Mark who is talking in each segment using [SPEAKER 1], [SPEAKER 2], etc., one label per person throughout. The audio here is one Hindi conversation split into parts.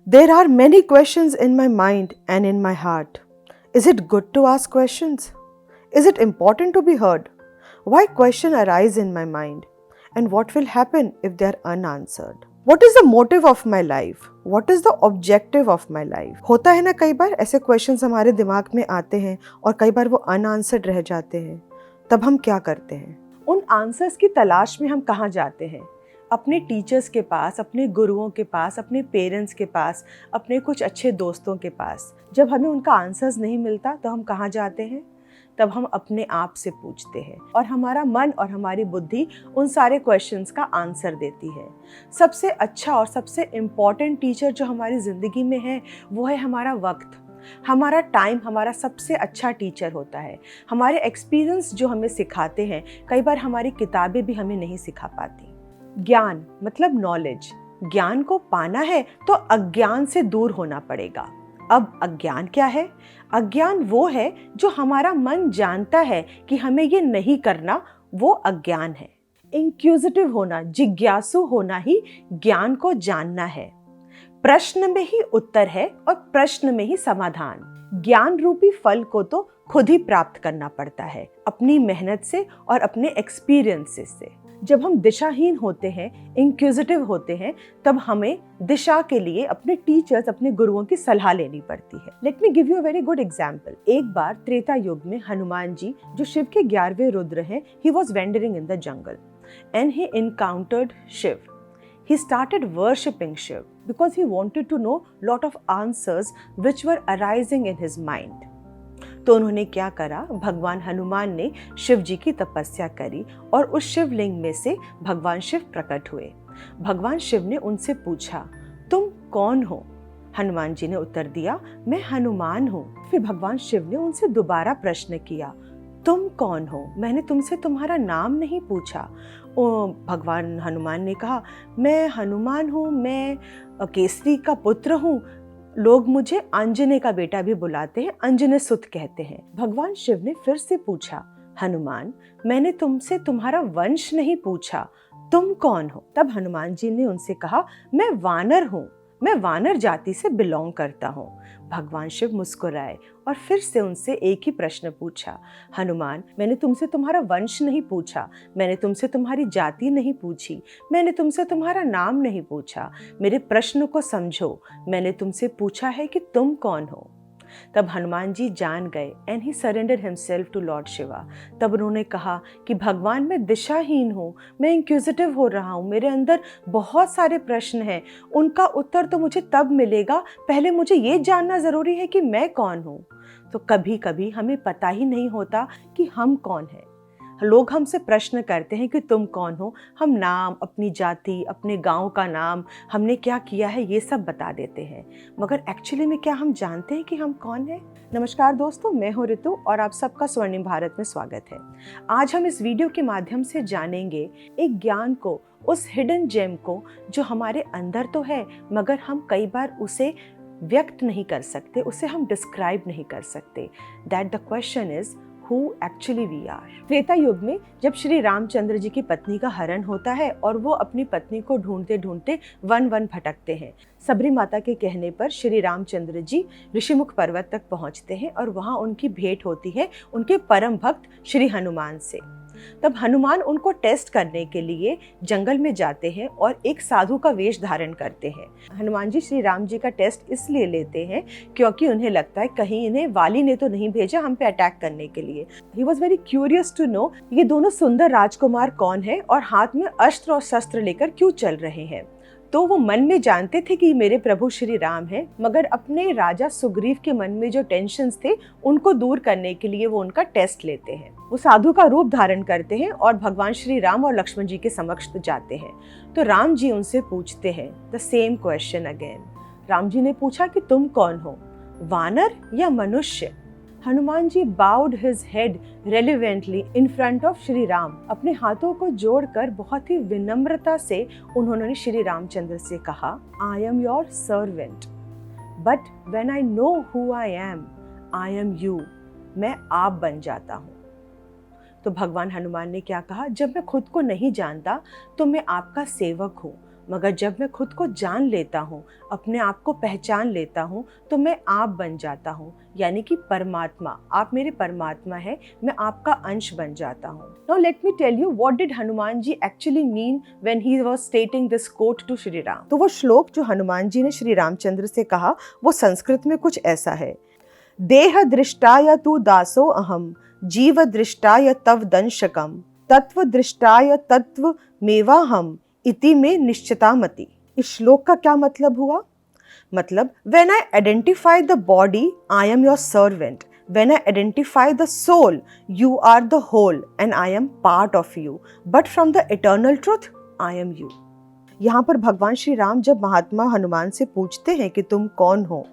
[SPEAKER 1] There are many questions in my mind and in my heart. Is it good to ask questions? Is it important to be heard? Why questions arise in my mind? And what will happen if they are unanswered? What is the motive of my life? What is the objective of my life? होता है ना कई बार ऐसे क्वेश्चंस हमारे दिमाग में आते हैं और कई बार वो अनआंसर्ड रह जाते हैं। तब हम क्या करते हैं? उन आंसर्स की तलाश में हम कहाँ जाते हैं? अपने टीचर्स के पास, अपने गुरुओं के पास, अपने पेरेंट्स के पास, अपने कुछ अच्छे दोस्तों के पास। जब हमें उनका आंसर्स नहीं मिलता तो हम कहाँ जाते हैं? तब हम अपने आप से पूछते हैं और हमारा मन और हमारी बुद्धि उन सारे क्वेश्चंस का आंसर देती है। सबसे अच्छा और सबसे इम्पॉर्टेंट टीचर जो हमारी ज़िंदगी में है वो है हमारा वक्त। हमारा टाइम हमारा सबसे अच्छा टीचर होता है। हमारे एक्सपीरियंस जो हमें सिखाते हैं, कई बार हमारी किताबें भी हमें नहीं सिखा पाती। ज्ञान मतलब नॉलेज। ज्ञान को पाना है तो अज्ञान से दूर होना पड़ेगा। अब अज्ञान क्या है? अज्ञान वो है जो हमारा मन जानता है कि हमें ये नहीं करना, वो अज्ञान है। इंक्विजिटिव होना, जिज्ञासु होना ही ज्ञान को जानना है। प्रश्न में ही उत्तर है और प्रश्न में ही समाधान। ज्ञान रूपी फल को तो खुद ही प्राप्त करना पड़ता है, अपनी मेहनत से और अपने एक्सपीरियंसेस से। जब हम दिशाहीन होते हैं, इंक्विजिटिव होते हैं, तब हमें दिशा के लिए अपने टीचर्स, अपने गुरुओं की सलाह लेनी पड़ती है। Let me give you a very good example. एक बार त्रेता युग में हनुमान जी, जो शिव के 11वें रुद्र हैं, he was wandering in the jungle and he encountered Shiv. He started worshipping Shiv because he wanted to know lot of answers which were arising in his mind. तो उन्होंने क्या करा? भगवान हनुमान ने शिव जी की तपस्या करी और उस शिवलिंग में से भगवान शिव प्रकट हुए। भगवान शिव ने उनसे पूछा, तुम कौन हो? हनुमान जी ने उत्तर दिया, मैं हनुमान हूँ। फिर भगवान शिव ने उनसे दोबारा प्रश्न किया, तुम कौन हो? मैंने तुमसे तुम्हारा नाम नहीं पूछा। भगवान हनुमान ने कहा, मैं हनुमान हूँ, मैं केसरी का पुत्र हूँ, लोग मुझे अंजने का बेटा भी बुलाते हैं, अंजने सुत कहते हैं। भगवान शिव ने फिर से पूछा, हनुमान, मैंने तुमसे तुम्हारा वंश नहीं पूछा, तुम कौन हो? तब हनुमान जी ने उनसे कहा, मैं वानर हूँ, मैं वानर जाति से बिलोंग करता हूँ। भगवान शिव मुस्कुराए और फिर से उनसे एक ही प्रश्न पूछा, हनुमान, मैंने तुमसे तुम्हारा वंश नहीं पूछा, मैंने तुमसे तुम्हारी जाति नहीं पूछी, मैंने तुमसे तुम्हारा नाम नहीं पूछा, मेरे प्रश्न को समझो, मैंने तुमसे पूछा है कि तुम कौन हो। तब हनुमान जी जान गए and he surrender himself to lord Shiva. तब उन्होंने कहा कि भगवान, मैं दिशाहीन हूँ, मैं इंक्विजिटिव हो रहा हूँ, मेरे अंदर बहुत सारे प्रश्न हैं, उनका उत्तर तो मुझे तब मिलेगा, पहले मुझे ये जानना ज़रूरी है कि मैं कौन हूँ। तो कभी कभी हमें पता ही नहीं होता कि हम कौन हैं। लोग हमसे प्रश्न करते हैं कि तुम कौन हो, हम नाम, अपनी जाति, अपने गांव का नाम, हमने क्या किया है, ये सब बता देते हैं, मगर एक्चुअली में क्या हम जानते हैं कि हम कौन हैं? नमस्कार दोस्तों, मैं हूं ऋतु और आप सबका स्वर्णिम भारत में स्वागत है। आज हम इस वीडियो के माध्यम से जानेंगे एक ज्ञान को, उस हिडन जेम को जो हमारे अंदर तो है मगर हम कई बार उसे व्यक्त नहीं कर सकते, उसे हम डिस्क्राइब नहीं कर सकते। That the question is, Who actually we are. Treta युग में जब श्री रामचंद्र जी की पत्नी का हरण होता है और वो अपनी पत्नी को ढूंढते ढूंढते वन वन भटकते हैं, सबरी माता के कहने पर श्री रामचंद्र जी ऋषिमुख पर्वत तक पहुंचते हैं और वहां उनकी भेंट होती है उनके परम भक्त श्री हनुमान से। तब हनुमान उनको टेस्ट करने के लिए जंगल में जाते हैं और एक साधु का वेश धारण करते हैं। हनुमान जी श्री राम जी का टेस्ट इसलिए लेते हैं क्योंकि उन्हें लगता है कहीं इन्हें वाली ने तो नहीं भेजा हम पे अटैक करने के लिए। He was very curious to know ये दोनों सुंदर राजकुमार कौन है और हाथ में अस्त्र और शस्त्र लेकर क्यों चल रहे हैं। तो वो मन में जानते थे कि मेरे प्रभु श्री राम हैं, मगर अपने राजा सुग्रीव के मन में जो टेंशन्स थे उनको दूर करने के लिए वो उनका टेस्ट लेते हैं। वो साधु का रूप धारण करते हैं और भगवान श्री राम और लक्ष्मण जी के समक्ष जाते हैं। तो राम जी उनसे पूछते हैं the same question again. Ram ji ने पूछा कि तुम कौन हो, वानर या मनुष्य? Hanuman ji bowed his head relevantly in front of Shri Ram. अपने हाथों को जोड़कर बहुत ही विनम्रता से उन्होंने श्री रामचंद्र से कहा, आई am your servant, but when I know who I M you. मैं आप बन जाता हूँ। तो भगवान हनुमान ने क्या कहा, जब मैं खुद को नहीं जानता तो मैं आपका सेवक हूँ, मगर जब मैं खुद को जान लेता हूँ, अपने आप को पहचान लेता हूँ, तो मैं आप बन जाता हूँ, यानी कि परमात्मा। आप मेरे परमात्मा है, मैं आपका अंश बन जाता हूँ। Now let me tell you what did Hanuman ji actually mean when he was stating this quote to Shri Ram. तो वो श्लोक जो हनुमान जी ने श्री रामचंद्र से कहा, वो संस्कृत में कुछ ऐसा है, देह दृष्टाय तु दासो अहम, जीव दृष्टाय तव दंशकम, तत्व दृष्टाय तत्व मेवाहम, इति में निश्चिता मति। इस श्लोक का क्या मतलब हुआ? मतलब when I identify the body, I am your servant. When I identify the soul, you are the whole and I am part of you. But from the eternal truth, I am you. यहाँ पर भगवान श्री राम जब महात्मा हनुमान से पूछते हैं कि तुम कौन हो,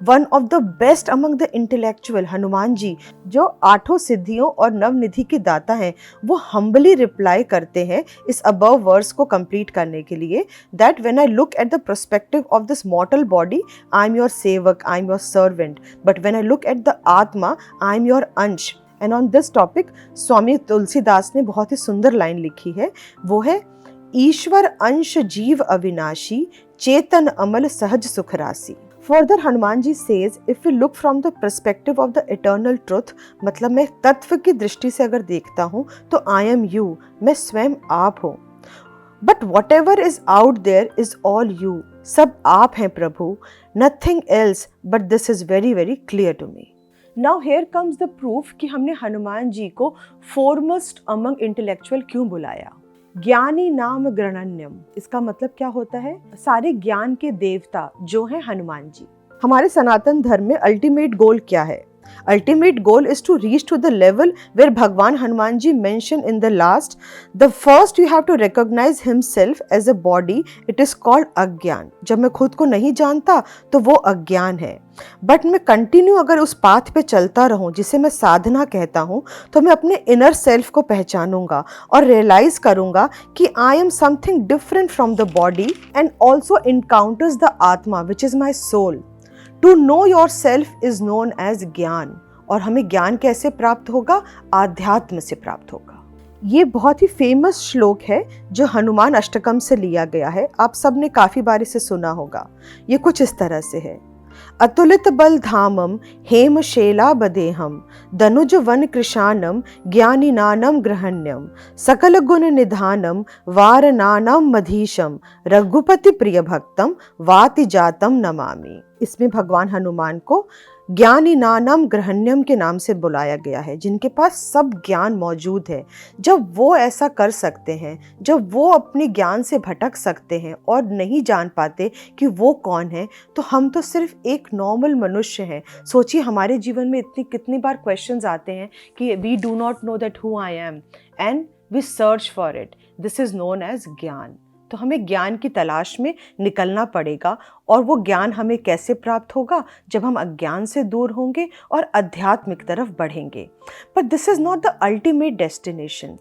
[SPEAKER 1] one of the best among the intellectual Hanuman ji, जो 8 सिद्धियों और नवनिधि के दाता हैं, वो हम्बली रिप्लाई करते हैं इस अबव वर्स को कंप्लीट करने के लिए, that when I look at the perspective of this mortal body, I am your सेवक, I am your servant, but when I look at the आत्मा, आई एम योर अंश। And on this topic Swami Tulsidas ने बहुत ही सुंदर लाइन लिखी है, वो है, ईश्वर अंश जीव अविनाशी, चेतन अमल सहज सुख राशि। Further, Hanuman ji says, if we look from the perspective of the eternal truth, मतलब मैं तत्व की दृष्टि से अगर देखता हूँ तो I am you, मैं स्वयं आप हूँ। But whatever is out there is all you, सब आप हैं प्रभु, nothing else, but this is very very clear to me. Now here comes the proof कि हमने हनुमान जी को foremost among intellectual क्यों बुलाया। ज्ञानी नाम गणन्यम, इसका मतलब क्या होता है? सारे ज्ञान के देवता जो हैं हनुमान जी। हमारे सनातन धर्म में अल्टीमेट गोल क्या है? Ultimate goal is to reach to the level where Bhagwan Hanuman ji mentioned in the last, the first you have to recognize himself as a body, it is called अज्ञान। जब मैं खुद को नहीं जानता तो वो अज्ञान है, बट मैं कंटिन्यू अगर उस पाथ पे चलता रहूं जिसे मैं साधना कहता हूं, तो मैं अपने इनर सेल्फ को पहचानूंगा और रियलाइज करूंगा कि I am something different from the body and also encounters the आत्मा which is my soul. To know yourself is known as ज्ञान। और हमें ज्ञान कैसे प्राप्त होगा? आध्यात्म से प्राप्त होगा। ये बहुत ही फेमस श्लोक है जो हनुमान अष्टकम से लिया गया है, आप सब ने काफी बार इसे सुना होगा। ये कुछ इस तरह से है, अतुलित बल धामम हेम शेला बदेहम, दनुज वन कृशानम ज्ञानिनानम ग्रहण्यम, सकल गुण निधानम वारनानम मधीशम, रघुपति प्रिय भक्तम वाति जातम नमामि। इसमें भगवान हनुमान को ज्ञानिनानम ग्रहण्यम के नाम से बुलाया गया है, जिनके पास सब ज्ञान मौजूद है। जब वो ऐसा कर सकते हैं, जब वो अपने ज्ञान से भटक सकते हैं और नहीं जान पाते कि वो कौन है, तो हम तो सिर्फ एक नॉर्मल मनुष्य हैं। सोचिए हमारे जीवन में कितनी बार क्वेश्चंस आते हैं कि we do not know that who I am and we search for it, this is known as gyan. तो हमें ज्ञान की तलाश में निकलना पड़ेगा, और वो ज्ञान हमें कैसे प्राप्त होगा? जब हम अज्ञान से दूर होंगे और अध्यात्मिक तरफ बढ़ेंगे। But this is not the ultimate destination.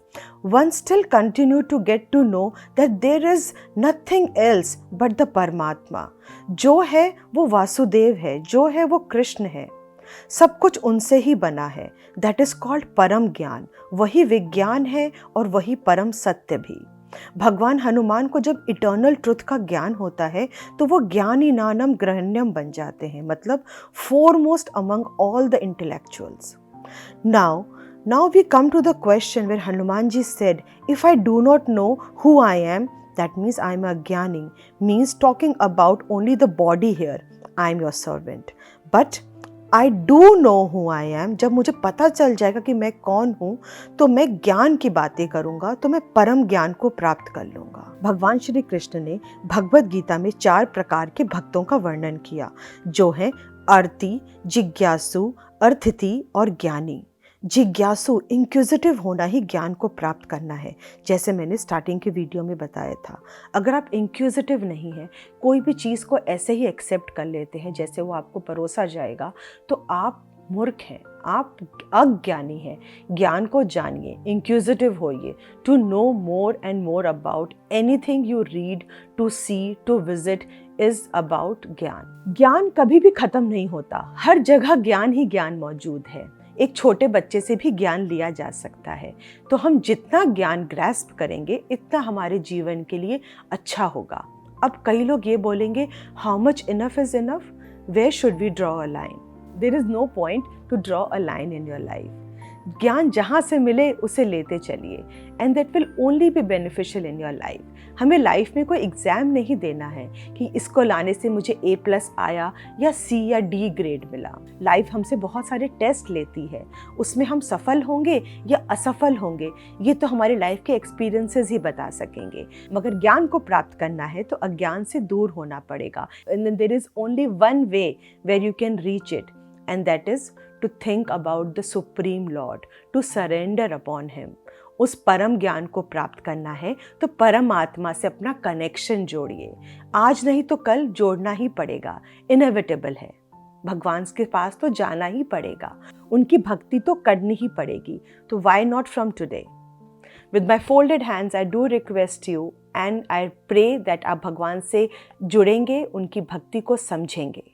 [SPEAKER 1] One still continue to get to know that there is nothing else but the paramatma. जो है वो वासुदेव है, जो है वो कृष्ण है, सब कुछ उनसे ही बना है। दैट इज कॉल्ड परम ज्ञान। वही विज्ञान है और वही परम सत्य भी। भगवान हनुमान को जब इटर्नल ट्रुथ का ज्ञान होता है तो वो ज्ञानिनानम ग्रहण्यम बन जाते हैं, मतलब foremost among all the intellectuals. Now we come to the question where Hanuman ji said, if I do not know who I am, that means I am a ज्ञानी, means talking about only the body here, I am your servant. But I do know who I am, जब मुझे पता चल जाएगा कि मैं कौन हूँ, तो मैं ज्ञान की बातें करूँगा, तो मैं परम ज्ञान को प्राप्त कर लूँगा। भगवान श्री कृष्ण ने भगवद गीता में 4 प्रकार के भक्तों का वर्णन किया, जो हैं अर्थी, जिज्ञासु, अर्थिति और ज्ञानी। जिज्ञासु, इंक्विजिटिव होना ही ज्ञान को प्राप्त करना है। जैसे मैंने स्टार्टिंग के वीडियो में बताया था, अगर आप इंक्विजिटिव नहीं हैं, कोई भी चीज़ को ऐसे ही एक्सेप्ट कर लेते हैं जैसे वो आपको परोसा जाएगा, तो आप मूर्ख हैं, आप अज्ञानी हैं। ज्ञान को जानिए, इंक्विजिटिव होइए, to know more and more about anything you read, to see, to visit is about gyan. ज्ञान कभी भी खत्म नहीं होता, हर जगह ज्ञान ही ज्ञान मौजूद है। एक छोटे बच्चे से भी ज्ञान लिया जा सकता है। तो हम जितना ज्ञान ग्रैस्प करेंगे इतना हमारे जीवन के लिए अच्छा होगा। अब कई लोग ये बोलेंगे, how much enough is enough, where should we draw a line? There is no point to draw a line in your life. ज्ञान जहाँ से मिले उसे लेते चलिए, and that will only be beneficial in your life. हमें लाइफ में कोई एग्ज़ाम नहीं देना है कि इसको लाने से मुझे A+ आया या C या D ग्रेड मिला। लाइफ हमसे बहुत सारे टेस्ट लेती है, उसमें हम सफल होंगे या असफल होंगे ये तो हमारी लाइफ के एक्सपीरियंसेस ही बता सकेंगे। मगर ज्ञान को प्राप्त करना है तो अज्ञान से दूर होना पड़ेगा। And there is only one way where you can reach it, and that is to think about the Supreme Lord, to surrender upon Him. उस परम ज्ञान को प्राप्त करना है तो परम आत्मा से अपना कनेक्शन जोड़िए। आज नहीं तो कल जोड़ना ही पड़ेगा, इनएविटेबल है। भगवान के पास तो जाना ही पड़ेगा, उनकी भक्ति तो करनी ही पड़ेगी। तो why not from today? With my folded hands, I do request you and I pray that आप भगवान से जुड़ेंगे, उनकी भक्ति को समझेंगे।